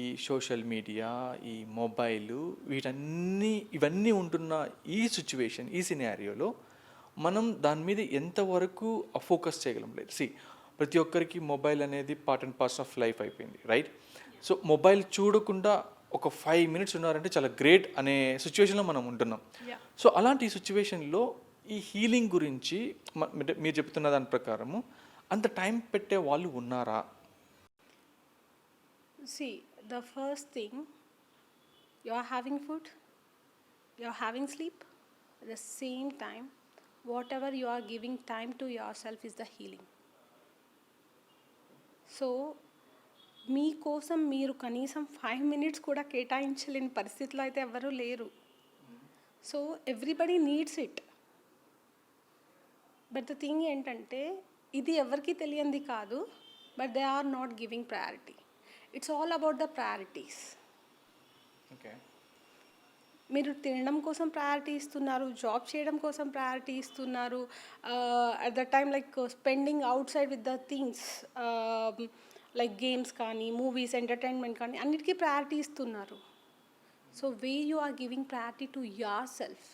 ఈ social media, ఈ mobile ఇవన్నీ ఉంటున్న ఈ సిచ్యువేషన్, ఈ సినారియోలో మనం దాని మీద ఎంతవరకు ఫోకస్ చేయగలం? లేదు ప్రతి ఒక్కరికి మొబైల్ అనేది part and parts of life అయిపోయింది, రైట్? సో మొబైల్ చూడకుండా ఒక 5 మినిట్స్ ఉన్నారంటే చాలా గ్రేట్ అనే సిచ్యువేషన్లో మనం ఉంటున్నాం. సో అలాంటి సిచ్యువేషన్లో ఈ హీలింగ్ గురించి మీరు చెప్తున్న దాని ప్రకారము అంత టైం పెట్టే వాళ్ళు ఉన్నారా? See, the first thing, you are having food, you are having sleep. At the same time, whatever you are giving time to yourself is the healing. So మీకోసం మీరు కనీసం 5 మినిట్స్ కూడా కేటాయించలేని పరిస్థితిలో అయితే ఎవరూ లేరు. So everybody needs it. But the thing ఏంటంటే ఇది ఎవరికి తెలియంది కాదు, but they are not giving priority. It's all about the priorities. Okay, మీరు తినడం కోసం ప్రయారిటీ ఇస్తున్నారు, జాబ్ చేయడం కోసం ప్రయారిటీ ఇస్తున్నారు, at the time like spending outside with the things like games కానీ, మూవీస్, ఎంటర్టైన్మెంట్ కానీ అన్నిటికీ ప్రయారిటీ ఇస్తున్నారు. So way you are giving priority to your self.